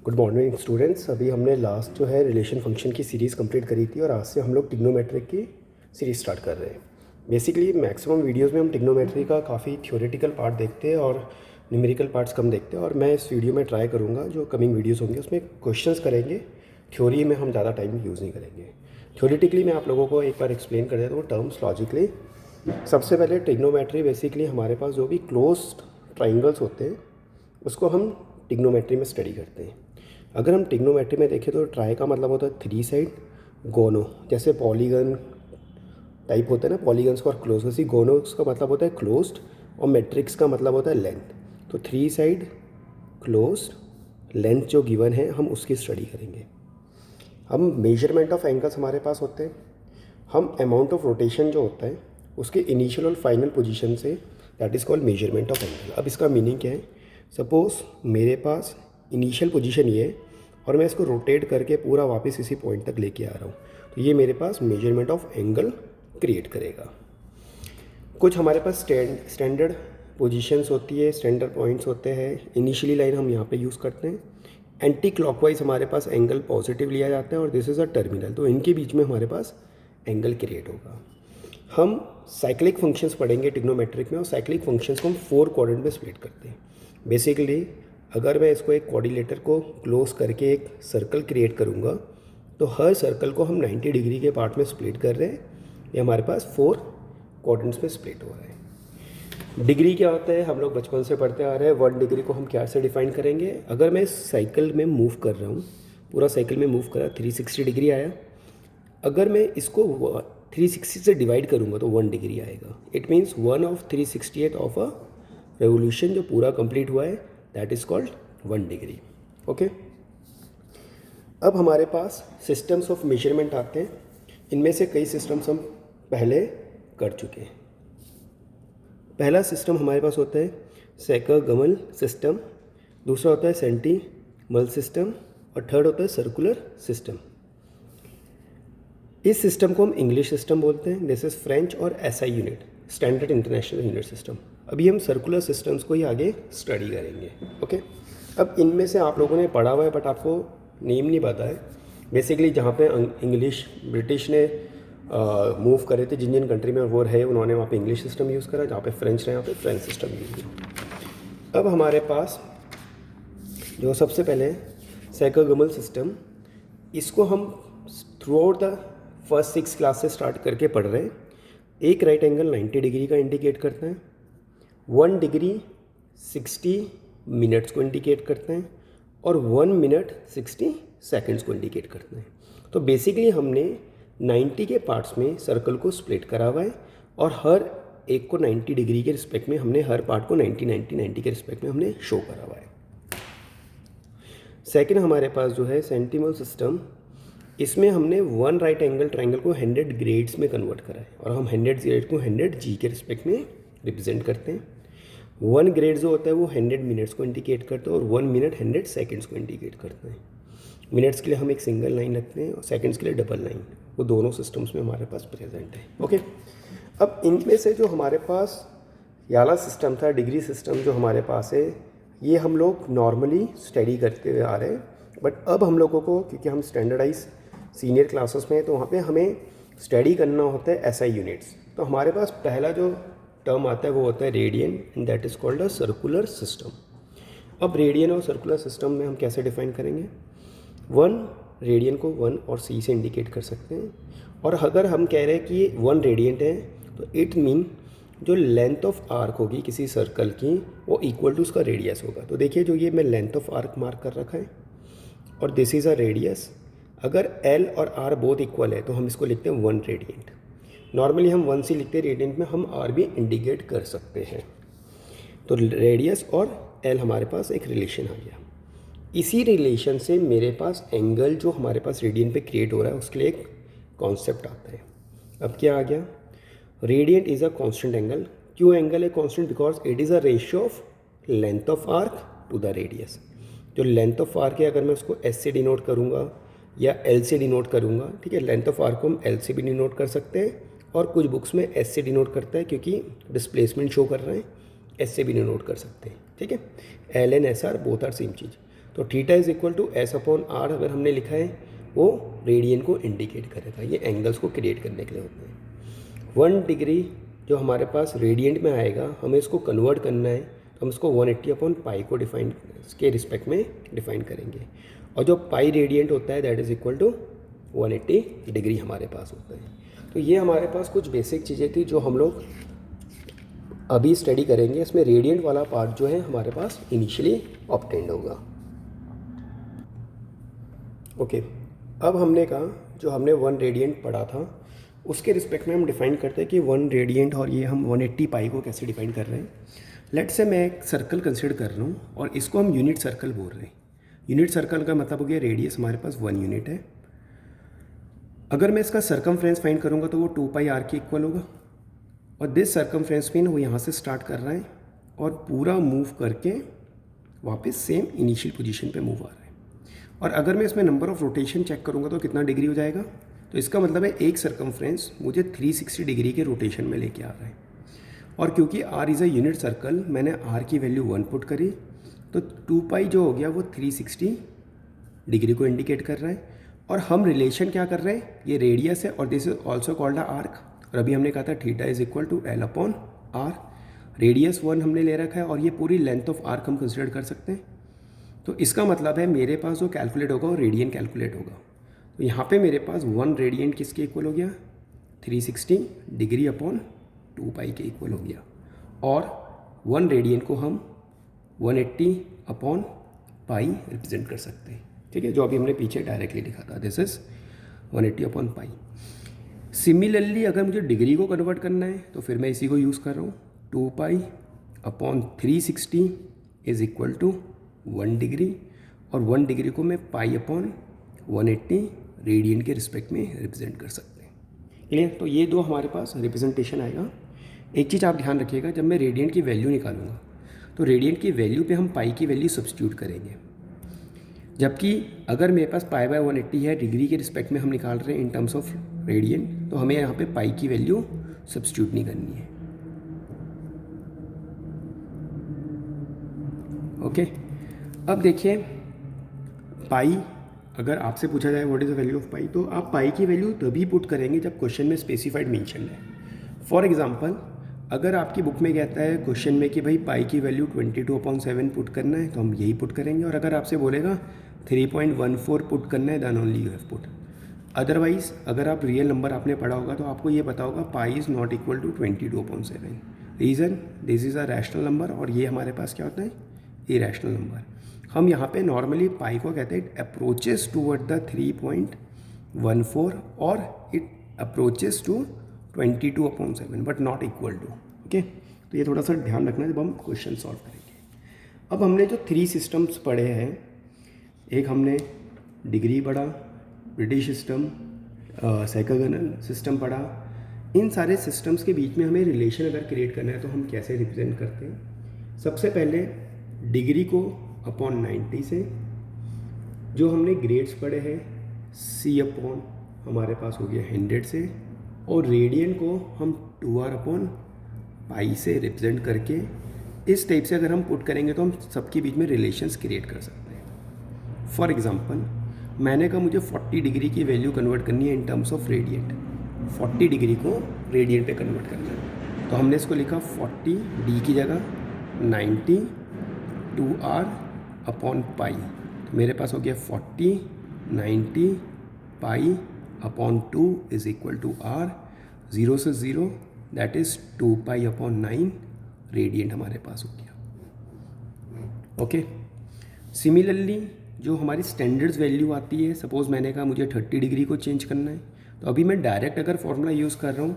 Good morning students. अभी हमने last जो है रिलेशन फंक्शन की सीरीज़ कंप्लीट करी थी और आज से हम लोग ट्रिग्नोमेट्रिक की सीरीज़ स्टार्ट कर रहे हैं। बेसिकली मैक्सिमम वीडियोस में हम ट्रिग्नोमेट्री का काफ़ी थ्योरेटिकल पार्ट देखते हैं और न्यूमेरिकल पार्ट्स कम देखते हैं, और मैं इस वीडियो में ट्राई करूँगा जो कमिंग वीडियोज़ होंगे उसमें क्वेश्चंस करेंगे। थ्योरी में हम ज़्यादा टाइम यूज़ नहीं करेंगे। थ्योरेटिकली मैं आप लोगों को एक बार एक्सप्लेन कर देता हूँ टर्म्स लॉजिकली। सबसे पहले ट्रिग्नोमेट्री बेसिकली हमारे पास जो भी क्लोज्ड ट्राइंगल्स होते हैं उसको हम ट्रिग्नोमेट्री में स्टडी करते हैं। अगर हम ट्रिग्नोमेट्री में देखें तो ट्राई का मतलब होता है थ्री साइड, गोनो जैसे पॉलीगन टाइप होता है ना, पॉलीगन्स और क्लोज, वैसे गोनो का मतलब होता है क्लोज्ड और मैट्रिक्स का मतलब होता है लेंथ। तो थ्री साइड क्लोज्ड लेंथ जो गिवन है हम उसकी स्टडी करेंगे। हम मेजरमेंट ऑफ एंगल्स हमारे पास होते हैं। हम अमाउंट ऑफ रोटेशन जो होता है उसके इनिशियल और फाइनल पोजीशन से, that is called measurement of angle. अब इसका मीनिंग क्या है? सपोज़ मेरे पास इनिशियल पोजीशन ये है और मैं इसको रोटेट करके पूरा वापस इसी पॉइंट तक लेके आ रहा हूँ, तो ये मेरे पास मेजरमेंट ऑफ एंगल क्रिएट करेगा। कुछ हमारे पास स्टैंडर्ड पोजीशंस होती है, स्टैंडर्ड पॉइंट्स होते हैं। इनिशियली लाइन हम यहाँ पे यूज़ करते हैं। एंटी क्लॉकवाइज हमारे पास एंगल पॉजिटिव लिया जाता है और दिस इज़ अ टर्मिनल, तो इनके बीच में हमारे पास एंगल क्रिएट होगा। हम साइक्लिक फंक्शंस पढ़ेंगे ट्रिग्नोमेट्रिक में, और साइक्लिक फंक्शंस को हम 4 क्वाड्रेंट में स्प्लिट करते हैं। बेसिकली अगर मैं इसको एक क्वाड्रिलेटर को क्लोज करके एक सर्कल क्रिएट करूँगा तो हर सर्कल को हम 90 डिग्री के पार्ट में स्प्लिट कर रहे हैं। ये हमारे पास 4 क्वाड्रेंट्स में स्प्लिट हो रहा है। डिग्री क्या होता है? हम लोग बचपन से पढ़ते आ रहे हैं। 1 डिग्री को हम क्या से डिफाइन करेंगे? अगर मैं साइकिल में मूव कर रहा हूँ, पूरा साइकिल में मूव कर रहा, 360 डिग्री आया। अगर मैं इसको 360 से डिवाइड करूँगा तो 1 डिग्री आएगा। It means 1 of 368 of a revolution जो पूरा कंप्लीट हुआ है, that is called 1 degree. Okay, अब हमारे पास सिस्टम्स ऑफ मेजरमेंट आते हैं। इनमें से कई सिस्टम्स हम पहले कर चुके हैं। पहला सिस्टम हमारे पास होता है सैकर-गमल सिस्टम, दूसरा होता है सेंटी-मल सिस्टम और थर्ड होता है सर्कुलर सिस्टम। इस सिस्टम को हम इंग्लिश सिस्टम बोलते हैं। दिस इज़ फ्रेंच और SI unit, standard international unit system. अभी हम सर्कुलर सिस्टम्स को ही आगे स्टडी करेंगे। ओके, अब इनमें से आप लोगों ने पढ़ा हुआ है बट आपको नेम नहीं पता है। बेसिकली जहाँ पे इंग्लिश ब्रिटिश ने मूव करे थे जिन जिन कंट्री में वो रहे, उन्होंने वहाँ पे इंग्लिश सिस्टम यूज़ करा। जहाँ पे फ्रेंच रहे, यहाँ पे फ्रेंच सिस्टम यूज़ किया। अब हमारे पास जो सबसे पहले सैकर-गमल सिस्टम, इसको हम through out the first 6 class से स्टार्ट करके पढ़ रहे हैं। एक राइट एंगल 90 डिग्री का इंडिकेट करता है, 1 डिग्री 60 मिनट्स को इंडिकेट करते हैं और 1 मिनट 60 सेकंड्स को इंडिकेट करते हैं। तो बेसिकली हमने 90 के पार्ट्स में सर्कल को स्प्लिट करा हुआ है और हर एक को 90 डिग्री के रिस्पेक्ट में हमने, हर पार्ट को 90 के रिस्पेक्ट में हमने शो करा हुआ है। सेकेंड हमारे पास जो है सेंटी-मल सिस्टम, इसमें हमने 1 राइट एंगल ट्रायंगल को 100 ग्रेड्स में कन्वर्ट करा है और हम 100 ग्रेड को 100 जी के रिस्पेक्ट में रिप्रेजेंट करते हैं। 1 ग्रेड जो होता है वो 100 मिनट्स को इंडिकेट करता है और 1 मिनट 100 सेकंड्स को इंडिकेट करता है। मिनट्स के लिए हम एक सिंगल लाइन रखते हैं और सेकंड्स के लिए डबल लाइन। वो दोनों सिस्टम्स में हमारे पास प्रेजेंट है। ओके, अब इनमें से जो हमारे पास ये वाला सिस्टम था, डिग्री सिस्टम जो हमारे पास है, ये हम लोग नॉर्मली स्टडी करते हुए आ रहे हैं। बट अब हम लोगों को, क्योंकि हम स्टैंडर्डाइज सीनियर क्लासेस में हैं, तो वहाँ पे हमें स्टडी करना होता है एसआई यूनिट्स। तो हमारे पास पहला जो टर्म आता है वो होता है radian, and that is called a circular system. अब रेडियन और सर्कुलर सिस्टम में हम कैसे डिफाइन करेंगे? 1 रेडियन को 1 और सी से इंडिकेट कर सकते हैं, और अगर हम कह रहे हैं कि 1 रेडियंट है तो इट मीन जो लेंथ ऑफ आर्क होगी किसी सर्कल की वो इक्वल टू उसका रेडियस होगा। तो देखिए जो ये मैं लेंथ ऑफ आर्क मार्क कर रखा है और दिस इज़ अ रेडियस। अगर एल और आर बोथ इक्वल है तो हम इसको लिखते हैं 1 रेडियंट। नॉर्मली हम 1 से लिखते हैं, रेडियंट में हम आर भी इंडिकेट कर सकते हैं। तो रेडियस और एल हमारे पास एक रिलेशन आ गया। इसी रिलेशन से मेरे पास एंगल जो हमारे पास रेडियन पे क्रिएट हो रहा है उसके लिए एक कॉन्सेप्ट आता है। अब क्या आ गया? Radian is a constant angle. क्यों एंगल है constant? Because it is a ratio of length of arc to the radius. जो लेंथ ऑफ आर्क है, अगर मैं उसको एस से डिनोट करूँगा या एल से डिनोट करूँगा, ठीक है, लेंथ ऑफ आर्क को हम एल से भी डिनोट कर सकते हैं और कुछ बुक्स में एस से डिनोट करता है क्योंकि डिस्प्लेसमेंट शो कर रहे हैं, एस से भी डिनोट कर सकते हैं। ठीक है, l and s are both are same चीज़। तो theta is equal to s upon r अगर हमने लिखा है वो रेडियन को इंडिकेट करेगा, ये एंगल्स को क्रिएट करने के लिए होते हैं। 1 डिग्री जो हमारे पास रेडियंट में आएगा हमें इसको कन्वर्ट करना है, तो हम इसको 180 अपॉन पाई को डिफाइन के रिस्पेक्ट में डिफाइन करेंगे, और जो पाई रेडियंट होता है that is equal to 180 degree हमारे पास होता है। तो ये हमारे पास कुछ बेसिक चीज़ें थी जो हम लोग अभी स्टडी करेंगे। इसमें रेडियंट वाला पार्ट जो है हमारे पास इनिशियली ऑब्टेन्ड होगा। ओके, अब हमने कहा जो हमने 1 रेडियंट पढ़ा था उसके रिस्पेक्ट में हम डिफाइन करते हैं कि 1 रेडियंट और ये हम 180 पाई को कैसे डिफाइन कर रहे हैं। लेट्स से मैं एक सर्कल कंसिडर कर रहा हूँ और इसको हम यूनिट सर्कल बोल रहे हैं। यूनिट सर्कल का मतलब हो गया रेडियस हमारे पास 1 यूनिट है। अगर मैं इसका सर्कमफ्रेंस फाइंड करूँगा तो वो 2 पाई आर के इक्वल होगा, और दिस सर्कमफ्रेंस में वो यहाँ से स्टार्ट कर रहा है और पूरा मूव करके वापस सेम इनिशियल पोजीशन पे मूव आ रहा है। और अगर मैं इसमें नंबर ऑफ रोटेशन चेक करूँगा तो कितना डिग्री हो जाएगा, तो इसका मतलब है एक सर्कमफ्रेंस मुझे 360 डिग्री के रोटेशन में लेके आ रहा है। और क्योंकि r is a unit circle, मैंने आर की वैल्यू 1 पुट करी, तो 2 पाई जो हो गया वो 360 डिग्री को इंडिकेट कर रहा है। और हम रिलेशन क्या कर रहे हैं, ये रेडियस है और this is also called a arc. और अभी हमने कहा था theta is equal to l upon r, radius 1 हमने ले रखा है और ये पूरी लेंथ ऑफ आर्क हम कंसिडर कर सकते हैं। तो इसका मतलब है मेरे पास जो कैलकुलेट होगा वो रेडियन कैलकुलेट होगा। तो यहाँ पे मेरे पास 1 रेडियन किसके इक्वल हो गया, 360 डिग्री अपॉन 2 पाई के इक्वल हो गया। और 1 रेडियन को हम 180 अपॉन पाई रिप्रेजेंट कर सकते हैं, ठीक है, जो अभी हमने पीछे डायरेक्टली लिखा था, this is 180 upon pi. Similarly अगर मुझे डिग्री को कन्वर्ट करना है तो फिर मैं इसी को यूज़ कर रहा हूँ, 2 pi upon 360 is equal to 1 degree, और 1 डिग्री को मैं पाई अपॉन 180 रेडियन के रिस्पेक्ट में रिप्रेजेंट कर सकते हैं। क्लियर? तो ये दो हमारे पास रिप्रेजेंटेशन आएगा। एक चीज़ आप ध्यान रखिएगा, जब मैं रेडियन की वैल्यू निकालूंगा तो रेडियन की वैल्यू पे हम पाई की वैल्यू सब्स्टिट्यूट करेंगे, जबकि अगर मेरे पास पाई बाय 180 है, डिग्री के रिस्पेक्ट में हम निकाल रहे हैं इन टर्म्स ऑफ रेडियन, तो हमें यहाँ पे पाई की वैल्यू सब्स्टिट्यूट नहीं करनी है। ओके, अब देखिए पाई, अगर आपसे पूछा जाए what is the value of pi, तो आप पाई की वैल्यू तभी पुट करेंगे जब क्वेश्चन में स्पेसिफाइड मेंशन है। फॉर एग्जांपल, अगर आपकी बुक में कहता है क्वेश्चन में कि भाई पाई की वैल्यू 22/7 पुट करना है, तो हम यही पुट करेंगे। और अगर आपसे बोलेगा 3.14 पुट करना है, then only you have put. Otherwise अगर आप रियल नंबर आपने पढ़ा होगा तो आपको ये पता होगा pi is not equal to 22/7। Reason, this is a rational number और ये हमारे पास क्या होता है, इरैशनल नंबर। हम यहाँ पे नॉर्मली पाई को कहते हैं इट अप्रोचेस टूवर्ड द 3.14 और it approaches to 22/7 but not equal to. Okay, तो ये थोड़ा सा ध्यान रखना है जब हम क्वेश्चन सॉल्व करेंगे। अब हमने जो 3 सिस्टम्स पढ़े हैं, एक हमने डिग्री पढ़ा, ब्रिटिश सिस्टम, सेकंड सिस्टम पढ़ा। इन सारे सिस्टम्स के बीच में हमें रिलेशन अगर क्रिएट करना है तो हम कैसे रिप्रेजेंट करते हैं। सबसे पहले डिग्री को अपॉन 90 से, जो हमने ग्रेड्स पढ़े हैं C अपॉन हमारे पास हो गया 100 से, और रेडियन को हम 2r अपॉन पाई से रिप्रेजेंट करके इस टाइप से अगर हम पुट करेंगे तो हम सबके बीच में रिलेशंस क्रिएट कर सकते हैं। फॉर एग्जांपल, मैंने कहा मुझे 40 डिग्री की वैल्यू कन्वर्ट करनी है in terms of radiant, 40 degree को रेडियंट पे कन्वर्ट करना है, तो हमने इसको लिखा 40 डी की जगह 90 2r अपॉन पाई। तो मेरे पास हो गया 40 90 pi upon 2 is equal to r, 0 से 0 that is 2 pi upon 9 radiant हमारे पास हो गया। ओके, सिमिलरली जो हमारी स्टैंडर्ड्स वैल्यू आती है, सपोज़ मैंने कहा मुझे 30 डिग्री को चेंज करना है, तो अभी मैं डायरेक्ट अगर फॉर्मूला यूज़ कर रहा हूँ,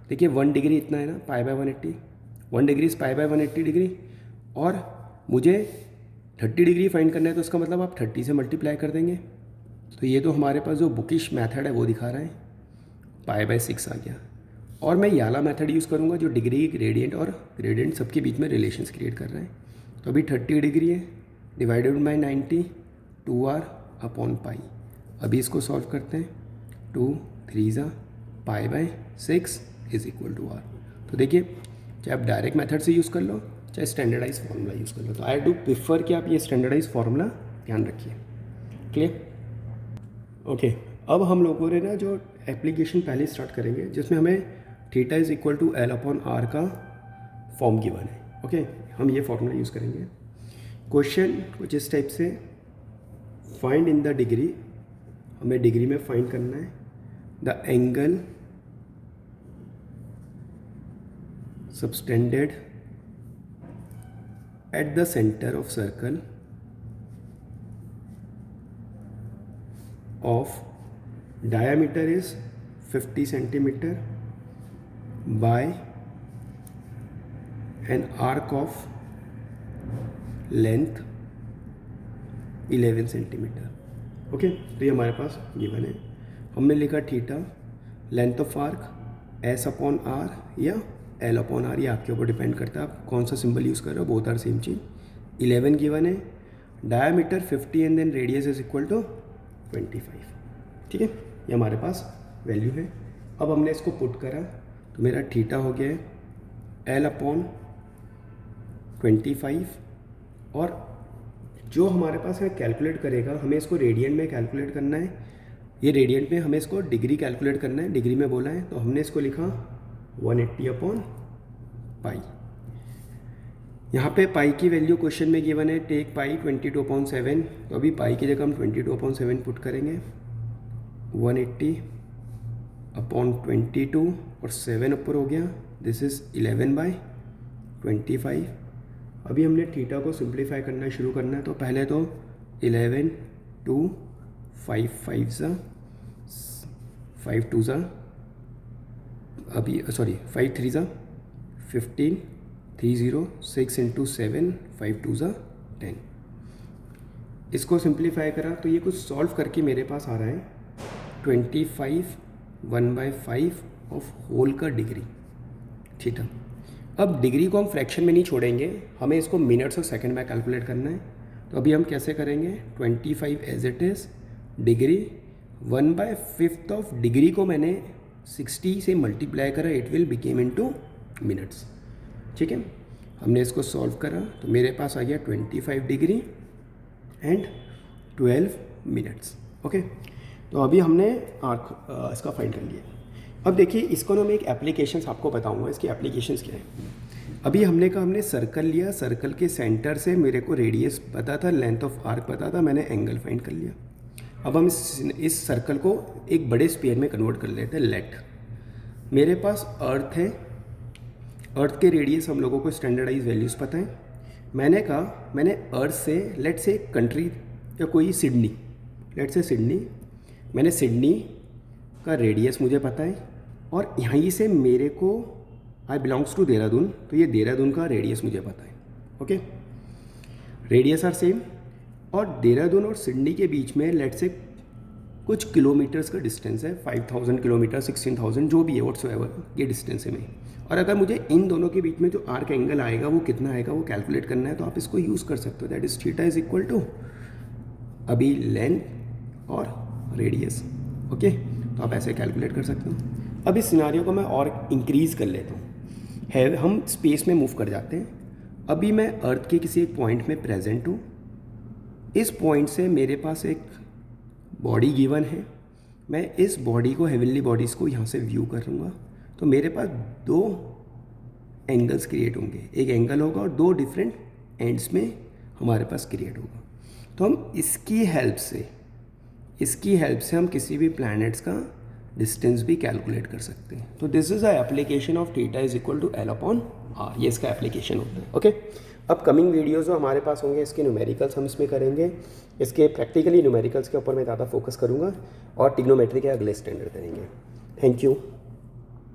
देखिए 1 डिग्री इतना है ना, pi by 180, 1 degree is pi by 180 degree, और मुझे 30 डिग्री फाइंड करना है, तो इसका मतलब आप 30 से मल्टीप्लाई कर देंगे। तो ये तो हमारे पास जो बुकिश मेथड है वो दिखा रहा है, पाई बाय 6 आ गया। और मैं ये वाला मेथड यूज़ करूँगा जो डिग्री, ग्रेडियंट और ग्रेडियंट सबके बीच में रिलेशंस क्रिएट कर रहा है। तो अभी 30 डिग्री है, divided by 90, 2r upon pi. अभी इसको सॉल्व करते हैं, 2 3 pi by 6 is equal to r। तो देखिए, चाहे आप डायरेक्ट मेथड से यूज़ कर लो, चाहे स्टैंडर्डाइज फार्मूला यूज़ कर लो, तो आई डू प्रिफर कि आप ये स्टैंडर्डाइज फार्मूला ध्यान रखिए। क्लियर? ओके, अब हम लोगों ने ना जो एप्लीकेशन पहले स्टार्ट करेंगे जिसमें हमें theta is equal to L/R का फॉर्म गिवन है। ओके, हम ये फॉर्मूला यूज़ करेंगे। क्वेश्चन कुछ इस टाइप से, फाइंड इन द डिग्री, हमें डिग्री में फाइंड करना है the angle subtended at the centre of circle of diameter is 50 centimeter by an arc of length 11 centimetre. Okay, तो ये हमारे पास गिवन है। हमने लिखा theta, length of arc S/R या L/R, ये आपके ऊपर डिपेंड करता है आप कौन सा सिंबल यूज़ कर रहे हो, बोथ आर सेम चीज़। 11 गिवन है, diameter 50 and then radius is equal to 25। ठीक है, ये हमारे पास वैल्यू है। अब हमने इसको पुट करा तो मेरा थीटा हो गया है L/25, और जो हमारे पास है कैलकुलेट करेगा, हमें इसको रेडियन में कैलकुलेट करना है। ये रेडियन में हमें इसको डिग्री कैलकुलेट करना है, डिग्री में बोला है तो हमने इसको लिखा 180/पाई। यहाँ पे पाई की वैल्यू क्वेश्चन में गिवन है, टेक पाई 22/7, तो अभी पाई की जगह हम 22/7 पुट करेंगे। 180/22 और 7 ऊपर हो गया, दिस इज़ 11/25। अभी हमने थीटा को सिंप्लीफाई करना शुरू करना है, तो पहले तो 11 2 5 5 ज़ा 5 2 ज़ा, अभी सॉरी 5 3 ज़ा 15 3 0 6 इंटू 7 5 2 ज़ा 10। इसको सिंप्लीफाई करा तो ये कुछ सॉल्व करके मेरे पास आ रहा है 25 1/5 ऑफ होल का डिग्री। ठीक है, अब डिग्री को हम फ्रैक्शन में नहीं छोड़ेंगे, हमें इसको मिनट्स और सेकंड में कैलकुलेट करना है। तो अभी हम कैसे करेंगे, 25 as it is, degree 1/5 of degree को मैंने 60 से मल्टीप्लाई करा, it will became into minutes. ठीक है, हमने इसको सॉल्व करा तो मेरे पास आ गया 25 डिग्री एंड 12 मिनट्स। ओके, तो अभी हमने आर्क इसका फाइंड कर लिया। अब देखिए, इसको ना मैं एक एप्लीकेशंस आपको बताऊंगा, इसकी एप्लीकेशंस क्या है। अभी हमने कहा हमने सर्कल लिया, सर्कल के सेंटर से मेरे को रेडियस पता था, लेंथ ऑफ आर्क पता था, मैंने एंगल फाइंड कर लिया। अब हम इस सर्कल को एक बड़े स्फीयर में कन्वर्ट कर लेते हैं। लेट मेरे पास अर्थ है, अर्थ के रेडियस हम लोगों को स्टैंडर्डाइज वैल्यूज़ पता है। मैंने कहा मैंने अर्थ से लेट से कंट्री या कोई सिडनी, लेट से सिडनी, मैंने सिडनी का रेडियस मुझे पता है, और यहीं से मेरे को आई बिलोंग्स टू देहरादून, तो ये देहरादून का रेडियस मुझे पता है। ओके, रेडियस आर सेम, और देहरादून और सिडनी के बीच में लेट से कुछ किलोमीटर्स का डिस्टेंस है, 5000 किलोमीटर 16,000 जो भी है व्हाट्सएवर ये डिस्टेंस है में। और अगर मुझे इन दोनों के बीच में जो आर्क एंगल आएगा वो कितना आएगा वो कैलकुलेट करना है, तो आप इसको यूज़ कर सकते हो। That is theta is equal to अभी लेंथ और रेडियस। ओके, तो आप ऐसे कैलकुलेट कर सकते हो। अब इस सिनारियो को मैं और इंक्रीज़ कर लेता हूँ, है हम स्पेस में मूव कर जाते हैं। अभी मैं अर्थ के किसी एक पॉइंट में प्रेजेंट हूँ, इस पॉइंट से मेरे पास एक बॉडी गिवन है, मैं इस बॉडी को, हेवनली बॉडीज़ को यहाँ से व्यू करूँगा, तो मेरे पास दो एंगल्स क्रिएट होंगे, एक एंगल होगा और दो डिफरेंट एंड्स में हमारे पास क्रिएट होगा। तो हम इसकी हेल्प से हम किसी भी प्लैनेट्स का डिस्टेंस भी कैलकुलेट कर सकते हैं। तो this is a application of theta is equal to L/R, ये इसका एप्लीकेशन होता है। ओके, अब कमिंग वीडियोज़ जो हमारे पास होंगे इसके न्यूमेरिकल्स हम इसमें करेंगे, इसके प्रैक्टिकली न्यूमेरिकल्स के ऊपर मैं ज़्यादा फोकस करूँगा, और टिग्नोमेट्री के अगले स्टैंडर्ड करेंगे। Thank you.